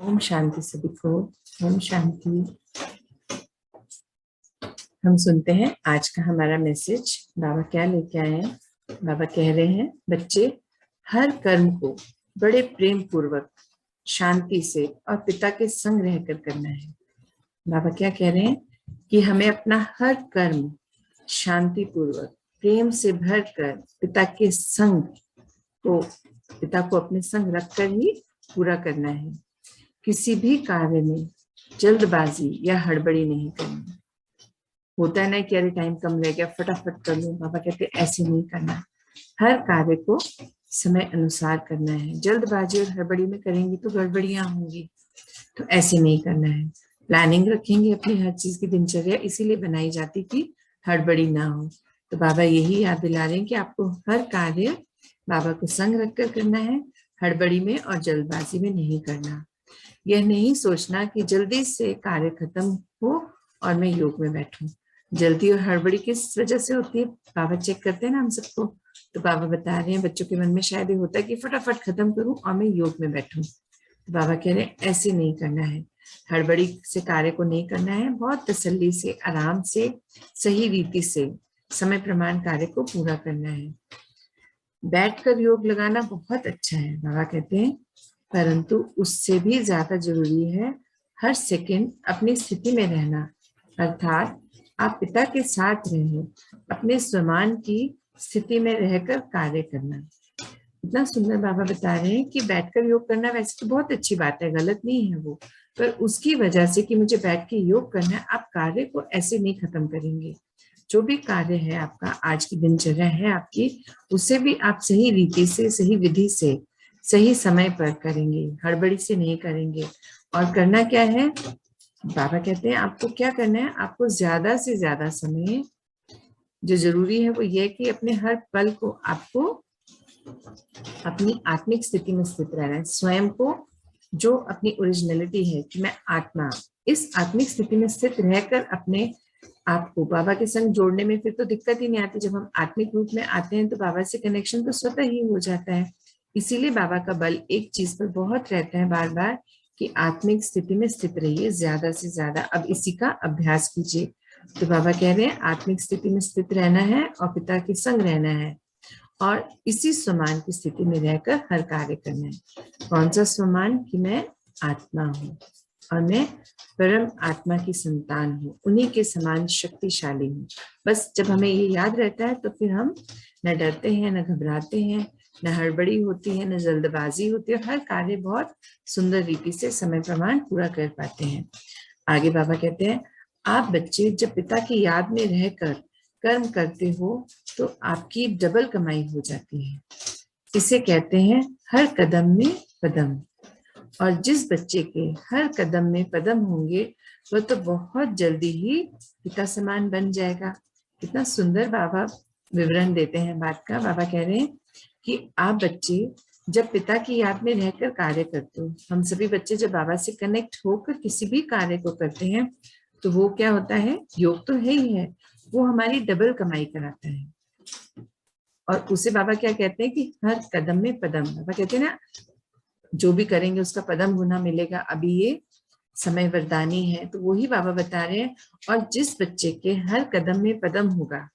ओम शांति सभी को। ओम शांति। हम सुनते हैं आज का हमारा मैसेज। बाबा क्या लेके आए हैं। बाबा कह रहे हैं, बच्चे हर कर्म को बड़े प्रेम पूर्वक, शांति से और पिता के संग रहकर करना है। बाबा क्या कह रहे हैं कि हमें अपना हर कर्म शांति पूर्वक, प्रेम से भरकर पिता के संग को, पिता को अपने संग रखकर ही पूरा करना है। किसी भी कार्य में जल्दबाजी या हड़बड़ी नहीं करनी। होता है ना कि अरे टाइम कम रह गया, फटाफट कर लूं। बाबा कहते हैं ऐसे नहीं करना। हर कार्य को समय अनुसार करना है। जल्दबाजी और हड़बड़ी में करेंगे तो गड़बड़ियां होंगी, तो ऐसे नहीं करना है। प्लानिंग रखेंगे अपनी हर चीज की। दिनचर्या इसीलिए बनाई जाती कि हड़बड़ी ना हो। तो बाबा यही याद दिला रहे हैं कि आपको हर कार्य बाबा को संग रखकर करना है, हड़बड़ी में और जल्दबाजी में नहीं करना। यह नहीं सोचना कि जल्दी से कार्य खत्म हो और मैं योग में बैठूं। जल्दी और हड़बड़ी किस वजह से होती है, बाबा चेक करते हैं ना हम सबको। तो बाबा बता रहे हैं बच्चों के मन में शायद ये होता है कि फटाफट खत्म करूं और मैं योग में बैठूं। तो बाबा कह रहे हैं ऐसे नहीं करना है। हड़बड़ी से कार्य को नहीं करना है। बहुत तसल्ली से, आराम से, सही रीति से समय प्रमाण कार्य को पूरा करना है। बैठकर योग लगाना बहुत अच्छा है, बाबा कहते हैं, परंतु उससे भी ज्यादा जरूरी है हर सेकंड अपनी स्थिति में रहना। अर्थात आप पिता के साथ रहें, अपने स्वमान की स्थिति में रहकर कार्य करना। इतना सुंदर बाबा बता रहे हैं कि बैठकर योग करना वैसे तो बहुत अच्छी बात है, गलत नहीं है वो, पर उसकी वजह से कि मुझे बैठ के योग करना है, आप कार्य को ऐसे नहीं खत्म करेंगे। जो भी कार्य है आपका, आज की दिनचर्या है आपकी, उसे भी आप सही रीति से, सही विधि से, सही समय पर करेंगे, हड़बड़ी से नहीं करेंगे। और करना क्या है, बाबा कहते हैं आपको क्या करना है, आपको ज्यादा से ज्यादा समय, जो जरूरी है वो ये कि अपने हर पल को आपको अपनी आत्मिक स्थिति में स्थित रहना है। स्वयं को, जो अपनी ओरिजिनलिटी है कि मैं आत्मा, इस आत्मिक स्थिति में स्थित रहकर अपने आपको बाबा के संग जोड़ने में फिर तो दिक्कत ही नहीं आती। जब हम आत्मिक रूप में आते हैं तो बाबा से कनेक्शन तो स्वतः ही हो जाता है। इसीलिए बाबा का बल एक चीज पर बहुत रहता है बार बार, कि आत्मिक स्थिति में स्थित रहिए ज्यादा से ज्यादा। अब इसी का अभ्यास कीजिए। तो बाबा कह रहे हैं आत्मिक स्थिति में स्थित रहना है और पिता के संग रहना है, और इसी स्वमान की स्थिति में रहकर हर कार्य करना है। कौन सा स्वमान, कि मैं आत्मा हूँ और मैं परम आत्मा की संतान हूँ, उन्हीं के समान शक्तिशाली हूँ। बस जब हमें ये याद रहता है तो फिर हम न डरते हैं, न घबराते हैं, न हड़बड़ी होती है, न जल्दबाजी होती है, और हर कार्य बहुत सुंदर रीति से समय प्रमाण पूरा कर पाते हैं। आगे बाबा कहते हैं, आप बच्चे जब पिता की याद में रहकर कर्म करते हो तो आपकी डबल कमाई हो जाती है। इसे कहते हैं हर कदम में पदम। और जिस बच्चे के हर कदम में पदम होंगे वह तो बहुत जल्दी ही पिता समान बन जाएगा। कितना सुंदर बाबा विवरण देते हैं बात का। बाबा कह रहे हैं कि आप बच्चे जब पिता की याद में रहकर कार्य करते हो, हम सभी बच्चे जब बाबा से कनेक्ट होकर किसी भी कार्य को करते हैं तो वो क्या होता है, योग तो है ही है, वो हमारी डबल कमाई कराता है। और उसे बाबा क्या कहते हैं कि हर कदम में पदम। बाबा कहते हैं ना, जो भी करेंगे उसका पदम गुना मिलेगा। अभी ये समय वरदानी है, तो वही बाबा बता रहे हैं। और जिस बच्चे के हर कदम में पदम होगा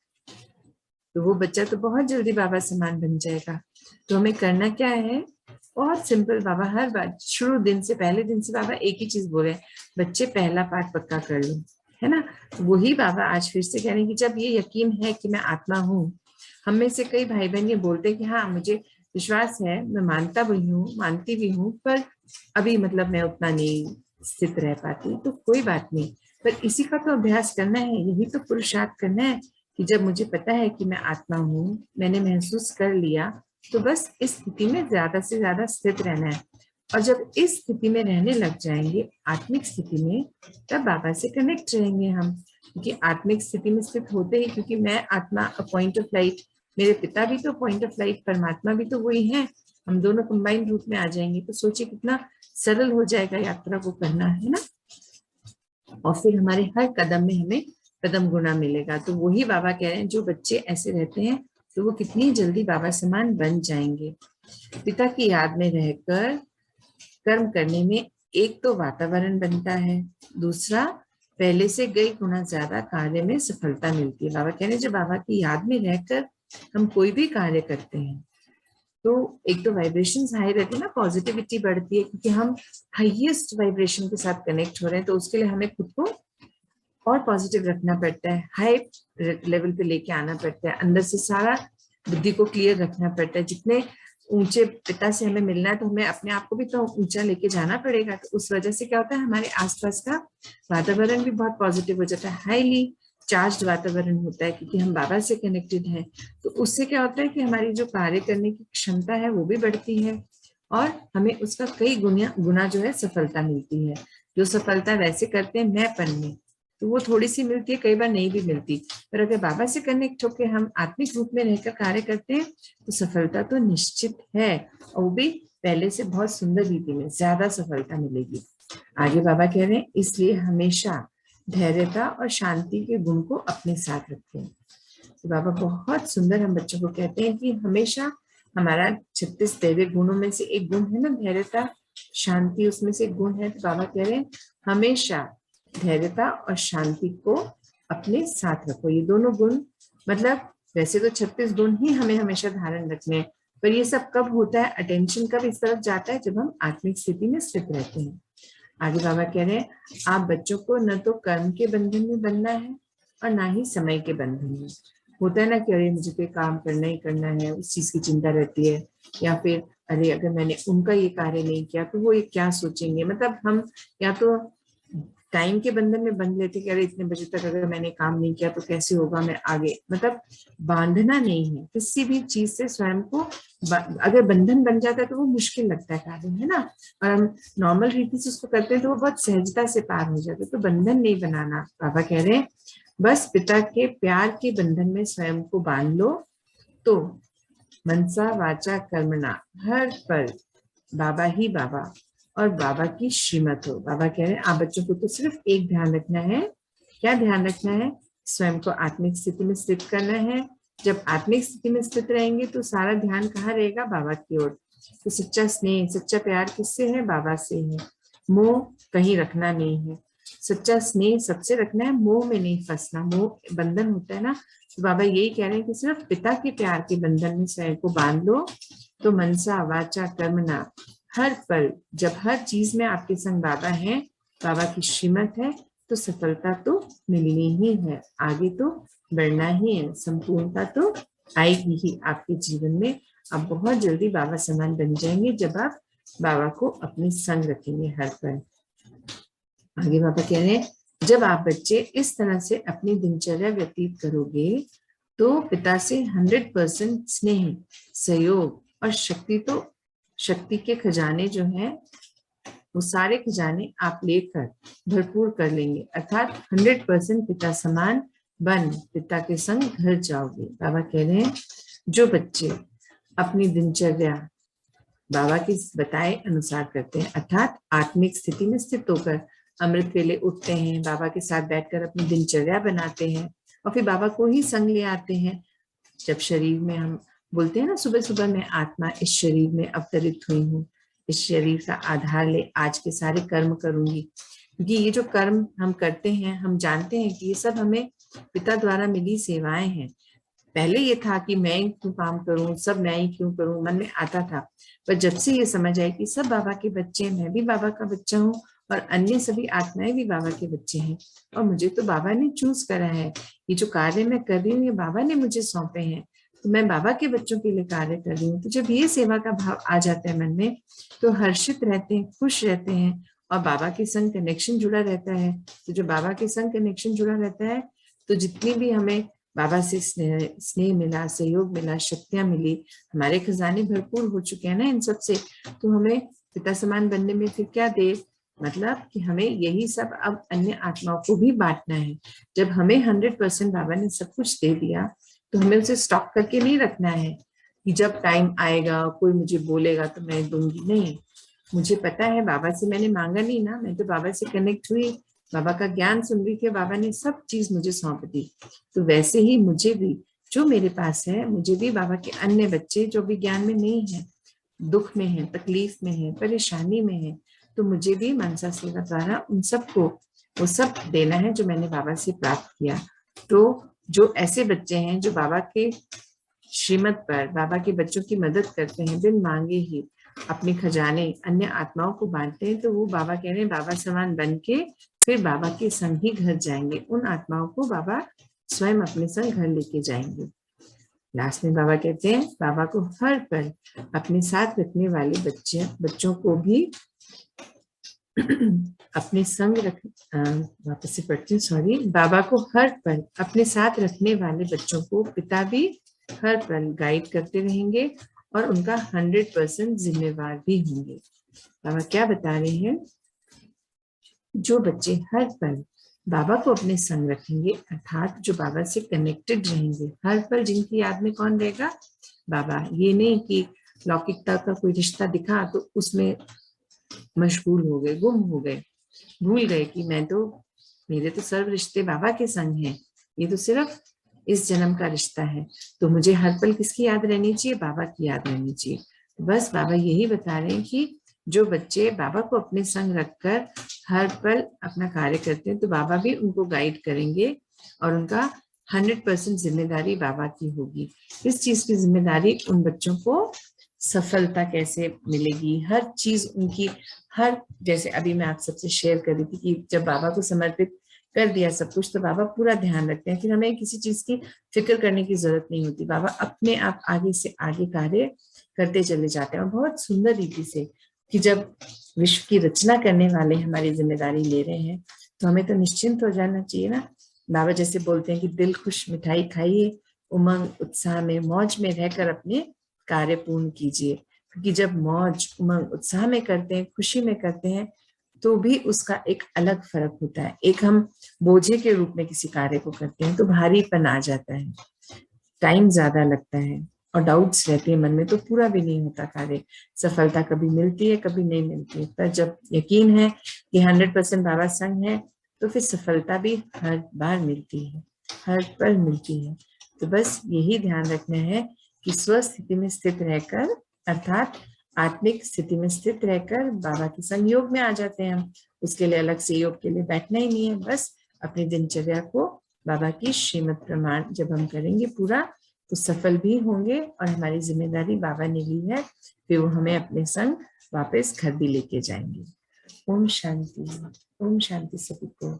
तो वो बच्चा तो बहुत जल्दी बाबा समान बन जाएगा। तो हमें करना क्या है, बहुत सिंपल। बाबा हर बार शुरू दिन से, पहले दिन से बाबा एक ही चीज बोले, बच्चे पहला पाठ पक्का कर लो, है ना। तो वही बाबा आज फिर से कह रहे हैं कि जब ये यकीन है कि मैं आत्मा हूँ, हम में से कई भाई बहन ये बोलते हैं कि हाँ मुझे विश्वास है, मैं मानता भी हूँ, मानती भी हूँ, पर अभी मतलब मैं उतना नहीं स्थित रह पाती। तो कोई बात नहीं, पर इसी का तो अभ्यास करना है, यही तो पुरुषार्थ करना है कि जब मुझे पता है कि मैं आत्मा हूँ, मैंने महसूस कर लिया, तो बस इस स्थिति में ज्यादा से ज्यादा स्थित रहना है। और जब इस स्थिति में रहने लग जाएंगे, आत्मिक स्थिति में, तब बाबा से कनेक्ट रहेंगे हम। क्योंकि आत्मिक स्थिति में स्थित होते ही, क्योंकि मैं आत्मा पॉइंट ऑफ लाइट, मेरे पिता भी तो पॉइंट ऑफ लाइट, परमात्मा भी तो वही है, हम दोनों कंबाइंड रूप में आ जाएंगे। तो सोचिए कितना सरल हो जाएगा यात्रा को करना, है ना। और फिर हमारे हर कदम में हमें कदम गुना मिलेगा। तो वही बाबा कह रहे हैं, जो बच्चे ऐसे रहते हैं तो वो कितनी जल्दी बाबा समान बन जाएंगे। पिता की याद में रहकर कर्म करने में एक तो वातावरण बनता है, दूसरा पहले से कई गुना ज्यादा कार्य में सफलता मिलती है। बाबा कह रहे हैं जब बाबा की याद में रहकर हम कोई भी कार्य करते हैं तो एक तो वाइब्रेशंस हाई रहती है ना, पॉजिटिविटी बढ़ती है, क्योंकि हम हाईएस्ट वाइब्रेशन के साथ कनेक्ट हो रहे हैं। तो उसके लिए हमें खुद को और पॉजिटिव रखना पड़ता है, हाई लेवल पे लेके आना पड़ता है, अंदर से सारा बुद्धि को क्लियर रखना पड़ता है। जितने ऊंचे पिता से हमें मिलना है तो हमें अपने आप को भी तो ऊंचा लेके जाना पड़ेगा। तो उस वजह से क्या होता है, हमारे आसपास का वातावरण भी बहुत पॉजिटिव हो जाता है, हाईली चार्ज वातावरण होता है, क्योंकि हम बाबा से कनेक्टेड हैं। तो उससे क्या होता है कि हमारी जो कार्य करने की क्षमता है वो भी बढ़ती है और हमें उसका कई गुना गुना जो है सफलता मिलती है। जो सफलता वैसे करते हैं मैंपन में तो वो थोड़ी सी मिलती है, कई बार नहीं भी मिलती। पर अगर बाबा से कनेक्ट होकर हम आत्मिक रूप में रहकर कार्य करते हैं तो सफलता तो निश्चित है, और वो भी पहले से बहुत सुंदर रीति में ज्यादा सफलता मिलेगी। आगे बाबा कह रहे हैं इसलिए हमेशा धैर्यता और शांति के गुण को अपने साथ रखें। तो बाबा बहुत सुंदर हम बच्चों को कहते हैं कि हमेशा हमारा 36 दैवीय गुणों में से एक गुण है ना धैर्यता, शांति उसमें से एक गुण है। तो बाबा कह रहे हैं हमेशा धैर्यता और शांति को अपने साथ रखो। ये दोनों गुण मतलब वैसे तो 36 गुण ही हमें हमेशा धारण रखने हैं, पर ये सब कब होता है, अटेंशन कब इस तरफ जाता है, जब हम आत्मिक स्थिति में स्थित रहते हैं। आगे बाबा कह रहे हैं आप बच्चों को न तो कर्म के बंधन में बनना है और ना ही समय के बंधन में। होता है ना कि अरे मुझे कोई काम करना ही करना है, उस चीज की चिंता रहती है, या फिर अरे अगर मैंने उनका ये कार्य नहीं किया तो वो ये क्या सोचेंगे। मतलब हम या तो टाइम के बंधन में बंध लेते कि अरे इतने बजे तक अगर मैंने काम नहीं किया तो कैसे होगा, मैं आगे मतलब बांधना नहीं है किसी भी चीज से स्वयं को। अगर बंधन बन जाता है तो वो मुश्किल लगता है कार्य, है ना, और हम नॉर्मल रीति से उसको करते हैं तो वो बहुत सहजता से पार हो जाता है। तो बंधन नहीं बनाना, बाबा कह रहे हैं बस पिता के प्यार के बंधन में स्वयं को बांध लो तो मनसा वाचा कर्मणा हर पल बाबा ही बाबा और बाबा की श्रीमत हो। बाबा कह रहे हैं आप बच्चों को तो सिर्फ एक ध्यान रखना है। क्या ध्यान रखना है, स्वयं को आत्मिक स्थिति में स्थित करना है। जब आत्मिक स्थिति में स्थित रहेंगे तो सारा ध्यान कहाँ रहेगा, बाबा की ओर। तो सच्चा स्नेह सच्चा प्यार किससे है, बाबा से है। मोह कहीं रखना नहीं है, सच्चा स्नेह सबसे रखना है, मोह में नहीं फंसना। मोह बंधन होता है ना, तो बाबा यही कह रहे हैं कि सिर्फ पिता के प्यार के बंधन में स्वयं को बांध लो तो मनसा वाचा कर्मणा हर पल, जब हर चीज में आपके संग बाबा है, बाबा की श्रीमत है, तो सफलता तो मिलनी ही है, आगे तो बढ़ना ही है, संपूर्णता तो आएगी ही आपके जीवन में। आप बहुत जल्दी बाबा समान बन जाएंगे जब आप बाबा को अपने संग रखेंगे हर पल। आगे बाबा कह रहे हैं जब आप बच्चे इस तरह से अपनी दिनचर्या व्यतीत करोगे तो पिता से 100% स्नेह सहयोग और शक्ति के खजाने जो हैं वो सारे खजाने आप लेकर भरपूर कर लेंगे, अर्थात 100% पिता समान बन पिता के संग घर जाओगे। बाबा कह रहे हैं जो बच्चे अपनी दिनचर्या बाबा के बताए अनुसार करते हैं, अर्थात आत्मिक स्थिति में स्थित होकर अमृत वेले उठते हैं, बाबा के साथ बैठकर अपनी दिनचर्या बनाते हैं और फिर बाबा को ही संग ले आते हैं। जब शरीर में हम बोलते हैं ना सुबह सुबह मैं आत्मा इस शरीर में अवतरित हुई हूँ, इस शरीर का आधार ले आज के सारे कर्म करूंगी, क्योंकि ये जो कर्म हम करते हैं हम जानते हैं कि ये सब हमें पिता द्वारा मिली सेवाएं हैं। पहले ये था कि मैं क्यों काम करूं, सब मैं ही क्यों करूं, मन में आता था। पर जब से ये समझ आई कि सब बाबा के बच्चे हैं, मैं भी बाबा का बच्चा हूँ और अन्य सभी आत्माएं भी बाबा के बच्चे हैं और मुझे तो बाबा ने चूज करा है, ये जो कार्य मैं कर रही हूँ ये बाबा ने मुझे सौंपे हैं, तो मैं बाबा के बच्चों के लिए कार्य कर रही हूँ। तो जब ये सेवा का भाव आ जाता है मन में तो हर्षित रहते हैं, खुश रहते हैं और बाबा के संग कनेक्शन जुड़ा रहता है। तो जो बाबा के संग कनेक्शन जुड़ा रहता है तो जितनी भी हमें बाबा से स्नेह मिला, सहयोग मिला, शक्तियां मिली, हमारे खजाने भरपूर हो चुके हैं ना इन सब से, तो हमें पिता समान बनने में फिर क्या देर, मतलब कि हमें यही सब अब अन्य आत्माओं को भी बांटना है। जब हमें 100% बाबा ने सब कुछ दे दिया तो हमें उसे स्टॉक करके नहीं रखना है कि जब टाइम आएगा कोई मुझे बोलेगा तो मैं दूंगी, नहीं। मुझे पता है बाबा से मैंने मांगा नहीं ना, मैं तो बाबा से कनेक्ट हुई, बाबा का ज्ञान सुन रही थी, बाबा ने सब चीज मुझे सौंप दी। तो वैसे ही मुझे भी जो मेरे पास है, मुझे भी बाबा के अन्य बच्चे जो भी ज्ञान में नहीं है, दुख में है, तकलीफ में है, परेशानी में है, तो मुझे भी मनसा सेवा द्वारा उन सबको वो सब देना है जो मैंने बाबा से प्राप्त किया। तो जो ऐसे बच्चे हैं जो बाबा के श्रीमत पर बाबा के बच्चों की मदद करते हैं, बिन मांगे ही अपने खजाने अन्य आत्माओं को बांटते हैं, तो वो बाबा कह रहे हैं बाबा समान बन के फिर बाबा के संग ही घर जाएंगे। उन आत्माओं को बाबा स्वयं अपने संग घर लेके जाएंगे। लास्ट में बाबा कहते हैं बाबा को हर पल अपने साथ रखने वाले बच्चों को भी अपने संग रख वापस से पढ़ती हूँ, सॉरी। बाबा को हर पल अपने साथ रखने वाले बच्चों को पिता भी हर पल गाइड करते रहेंगे और उनका 100% जिम्मेवार भी होंगे। बाबा क्या बता रहे हैं, जो बच्चे हर पल बाबा को अपने संग रखेंगे, अर्थात जो बाबा से कनेक्टेड रहेंगे, हर पल जिनकी याद में कौन रहेगा, बाबा। ये नहीं कि लौकिकता का कोई रिश्ता दिखा तो उसमें मशगूल हो गए, गुम हो गए, भूल गए कि मेरे तो सर्व रिश्ते बाबा के संग हैं, ये तो सिर्फ इस जन्म का रिश्ता है। तो मुझे हर पल किसकी याद रहनी चाहिए, बाबा की याद रहनी चाहिए। बस बाबा यही बता रहे हैं कि जो बच्चे बाबा को अपने संग रखकर हर पल अपना कार्य करते हैं, तो बाबा भी उनको गाइड करेंगे और उनका 100% जिम्मेदारी बाबा की होगी। इस चीज की जिम्मेदारी उन बच्चों को सफलता कैसे मिलेगी, हर चीज उनकी, हर जैसे अभी मैं आप सबसे शेयर कर रही थी कि जब बाबा को समर्पित कर दिया सब कुछ, तो बाबा पूरा ध्यान रखते हैं, फिर हमें किसी चीज की फिक्र करने की जरूरत नहीं होती। बाबा अपने आप आगे से आगे कार्य करते चले जाते हैं और बहुत सुंदर रीति से, कि जब विश्व की रचना करने वाले हमारी जिम्मेदारी ले रहे हैं तो हमें तो निश्चिंत हो जाना चाहिए ना। बाबा जैसे बोलते हैं कि दिल खुश मिठाई खाइए, उमंग उत्साह में मौज में रहकर अपने कार्य पूर्ण कीजिए। क्योंकि जब मौज उमंग उत्साह में करते हैं, खुशी में करते हैं, तो भी उसका एक अलग फर्क होता है। एक हम बोझे के रूप में किसी कार्य को करते हैं तो भारीपन आ जाता है, टाइम ज्यादा लगता है और डाउट्स रहते हैं मन में, तो पूरा भी नहीं होता कार्य। सफलता कभी मिलती है, कभी नहीं मिलती है। पर जब यकीन है कि 100% बाबा संग है, तो फिर सफलता भी हर बार मिलती है, हर पल मिलती है। तो बस यही ध्यान रखना है कि स्वस्थिति में स्थित रहकर, अर्थात आत्मिक स्थिति में स्थित रहकर बाबा के संयोग में आ जाते हैं हम। उसके लिए अलग से योग के लिए बैठना ही नहीं है, बस अपनी दिनचर्या को बाबा की श्रीमत प्रमाण जब हम करेंगे पूरा, तो सफल भी होंगे और हमारी जिम्मेदारी बाबा ने ली है, फिर वो हमें अपने संग वापस घर भी लेके जाएंगे। ओम शांति, ओम शांति सभी को।